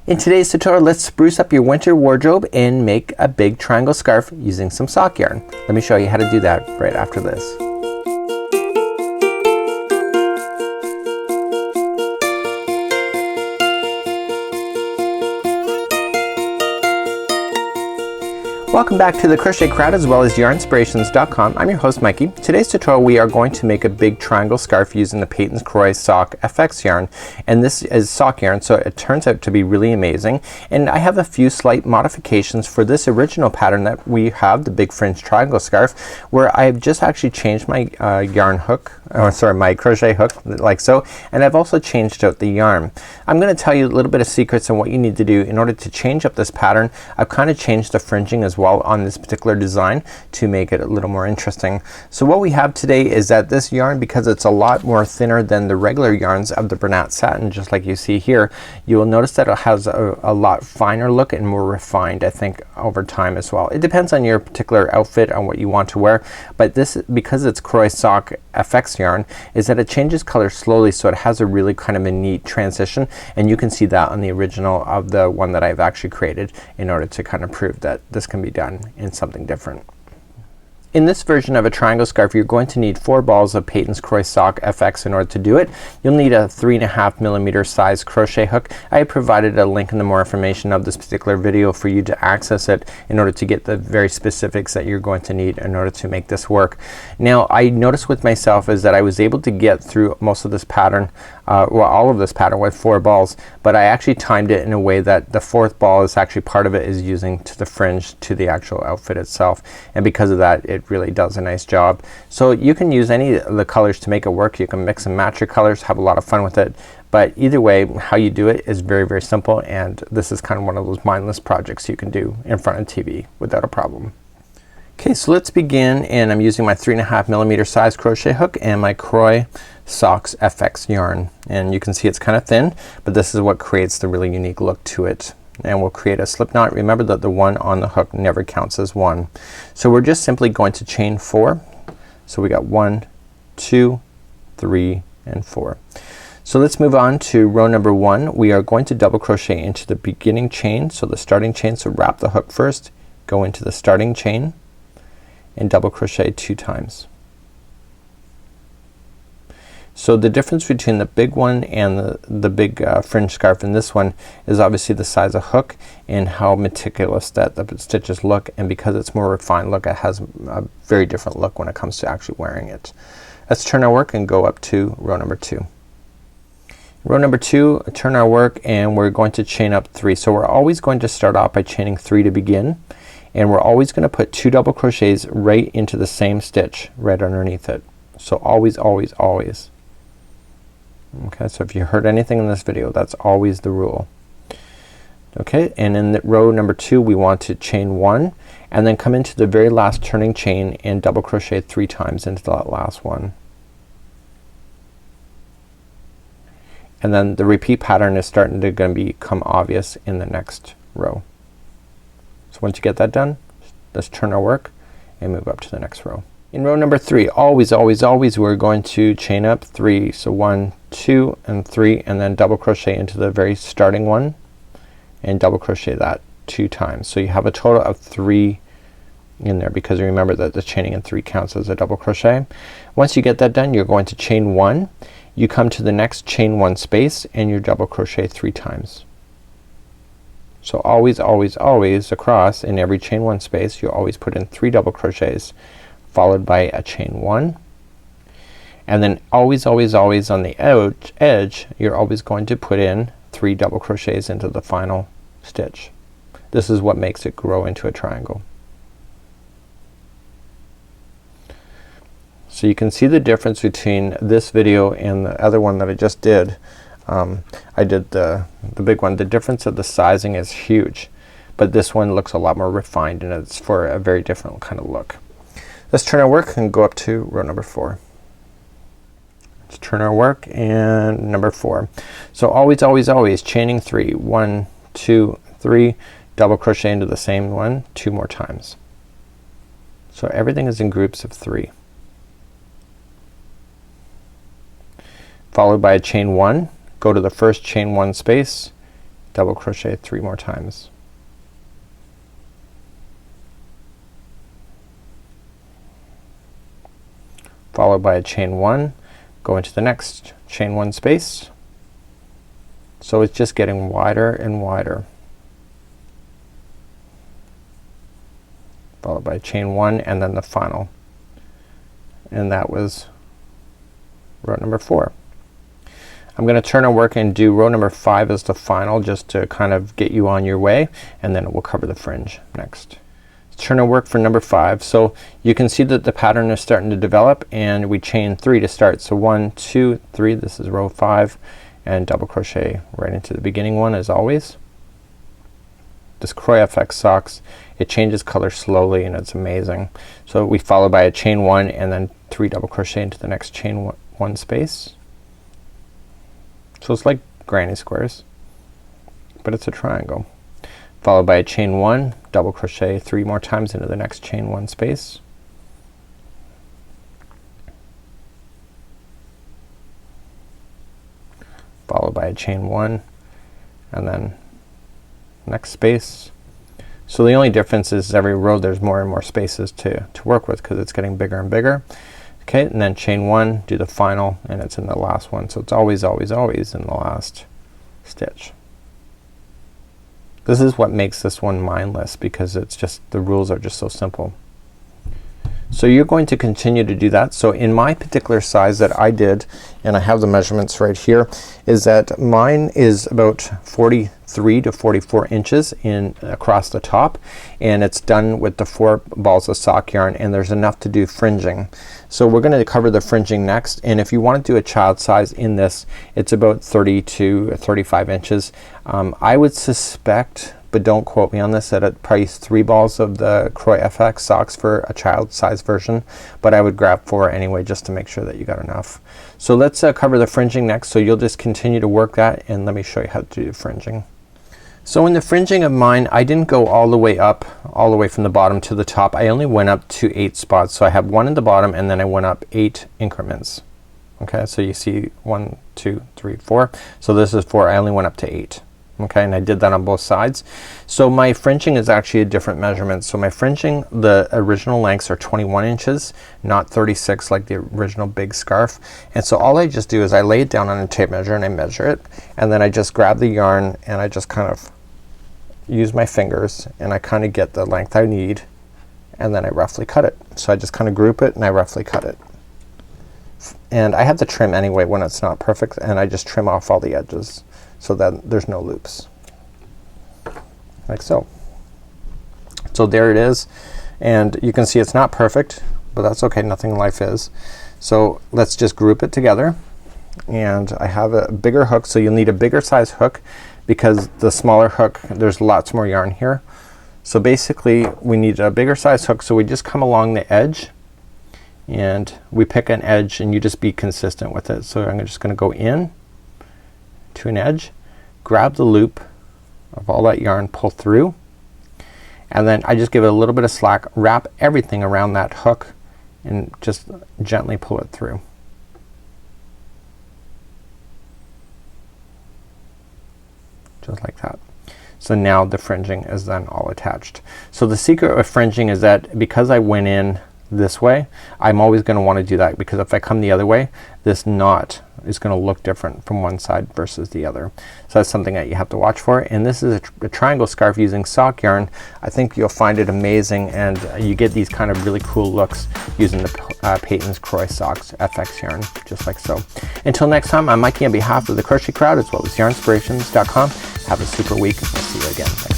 In today's tutorial, let's spruce up your winter wardrobe and make a big triangle scarf using some sock yarn. Let me show you how to do that right after this. Welcome back to the Crochet Crowd as well as yarnspirations.com. I'm your host Mikey. Today's tutorial we are going to make a big triangle scarf using the Peyton's Crochet Sock FX yarn, and this is sock yarn, so it turns out to be really amazing. And I have a few slight modifications for this original pattern that we have, the big fringe triangle scarf, where I've just actually changed my yarn hook, my crochet hook like so, and I've also changed out the yarn. I'm going to tell you a little bit of secrets on what you need to do in order to change up this pattern. I've kind of changed the fringing as well on this particular design to make it a little more interesting. So what we have today is that this yarn, because it's a lot more thinner than the regular yarns of the Bernat satin, just like you see here, you will notice that it has a lot finer look and more refined, I think, over time as well. It depends on your particular outfit, on what you want to wear, but this, because it's Crochet Sock FX yarn, is that it changes color slowly, so it has a really kind of a neat transition, and you can see that on the original of the one that I've actually created in order to kind of prove that this can be done in something different. In this version of a triangle scarf, you're going to need 4 balls of Peyton's Crochet Sock FX in order to do it. You'll need a 3.5mm size crochet hook. I have provided a link in the more information of this particular video for you to access it in order to get the very specifics that you're going to need in order to make this work. Now I noticed with myself is that I was able to get through most of this pattern, well, all of this pattern with 4 balls, but I actually timed it in a way that the 4th ball is actually part of it is using to the fringe to the actual outfit itself, and because of that it really does a nice job. So you can use any of the colors to make it work. You can mix and match your colors, have a lot of fun with it, but either way how you do it is very, very simple, and this is kind of one of those mindless projects you can do in front of TV without a problem. Okay, so let's begin, and I'm using my 3.5mm size crochet hook and my Crochet Socks FX yarn, and you can see it's kind of thin, but this is what creates the really unique look to it. And we'll create a slip knot. Remember that the one on the hook never counts as one. So we're just simply going to chain 4. So we got 1, 2, 3, and 4. So let's move on to row number 1. We are going to double crochet into the beginning chain, so the starting chain. So wrap the hook first, go into the starting chain, and double crochet 2 times. So the difference between the big one and the big fringe scarf in this one is obviously the size of hook and how meticulous that the stitches look, and because it's more refined look, it has a very different look when it comes to actually wearing it. Let's turn our work and go up to row number 2. Row number 2, turn our work, and we're going to chain up 3. So we're always going to start off by chaining 3 to begin, and we're always gonna put 2 double crochets right into the same stitch right underneath it. So always, always, always. Okay, so if you heard anything in this video, that's always the rule. Okay, and in the row number 2 we want to chain 1 and then come into the very last turning chain and double crochet 3 times into that last one. And then the repeat pattern is starting to become obvious in the next row. So once you get that done, let's turn our work and move up to the next row. In row number 3, always, always, always we're going to chain up 3. So 1, 2, and 3, and then double crochet into the very starting one and double crochet that 2 times. So you have a total of 3 in there, because remember that the chaining in 3 counts as a double crochet. Once you get that done, you're going to chain 1. You come to the next chain 1 space and you double crochet 3 times. So always, always, always across in every chain 1 space you always put in 3 double crochets followed by a chain 1, and then always, always, always on the edge you're always going to put in 3 double crochets into the final stitch. This is what makes it grow into a triangle. So you can see the difference between this video and the other one that I just did. I did the big one. The difference of the sizing is huge, but this one looks a lot more refined and it's for a very different kind of look. Let's turn our work and go up to row number 4. Let's turn our work and number 4. So always, always, always chaining 3. 1, 2, 3, double crochet into the same one 2 more times. So everything is in groups of 3. Followed by a chain 1, go to the first chain 1 space double crochet 3 more times. Followed by a chain 1, go into the next chain 1 space. So it's just getting wider and wider. Followed by chain 1 and then the final. And that was row number 4. I'm gonna turn our work and do row number 5 as the final, just to kind of get you on your way, and then we'll cover the fringe next. Turn our work for number 5. So you can see that the pattern is starting to develop, and we chain 3 to start. So 1, 2, 3, this is row 5, and double crochet right into the beginning one as always. This Crochet FX socks, it changes color slowly and it's amazing. So we follow by a chain 1 and then 3 double crochet into the next chain 1 space. So it's like granny squares, but it's a triangle. Followed by a chain 1, double crochet 3 more times into the next chain 1 space. Followed by a chain 1 and then next space. So the only difference is every row there's more and more spaces to work with, because it's getting bigger and bigger. Okay, and then chain 1, do the final, and it's in the last one. So it's always, always, always in the last stitch. This is what makes this one mindless, because it's just, the rules are just so simple. So you're going to continue to do that. So in my particular size that I did, and I have the measurements right here, is that mine is about 43 to 44 inches in across the top, and it's done with the 4 balls of sock yarn, and there's enough to do fringing. So we're gonna cover the fringing next, and if you want to do a child size in this, it's about 30 to 35 inches. I would suspect, but don't quote me on this, that it price 3 balls of the Crochet FX socks for a child size version, but I would grab 4 anyway just to make sure that you got enough. So let's cover the fringing next. So you'll just continue to work that, and let me show you how to do fringing. So in the fringing of mine, I didn't go all the way up, all the way from the bottom to the top. I only went up to 8 spots. So I have 1 in the bottom, and then I went up 8 increments. Okay, so you see 1, 2, 3, 4. So this is 4. I only went up to 8. Okay, and I did that on both sides. So my fringing is actually a different measurement. So my fringing, the original lengths are 21 inches, not 36 like the original big scarf. And so all I just do is I lay it down on a tape measure and I measure it, and then I just grab the yarn and I just kind of use my fingers and I kind of get the length I need, and then I roughly cut it. So I just kind of group it and I roughly cut it. And I have to trim anyway when it's not perfect, and I just trim off all the edges so that there's no loops, like so. So there it is, and you can see it's not perfect, but that's okay, nothing in life is. So let's just group it together, and I have a bigger hook, so you'll need a bigger size hook, because the smaller hook, there's lots more yarn here. So basically we need a bigger size hook, so we just come along the edge and we pick an edge, and you just be consistent with it. So I'm just gonna go in to an edge, grab the loop of all that yarn, pull through, and then I just give it a little bit of slack, wrap everything around that hook, and just gently pull it through. Just like that. So now the fringing is then all attached. So the secret of fringing is that because I went in this way, I'm always going to want to do that, because if I come the other way, this knot is going to look different from one side versus the other. So that's something that you have to watch for. And this is a triangle scarf using sock yarn. I think you'll find it amazing, and you get these kind of really cool looks using the Peyton's Crochet Socks FX yarn, just like so. Until next time, I'm Mikey on behalf of the Crochet Crowd as well as yarnspirations.com. Have a super week. We'll see you again.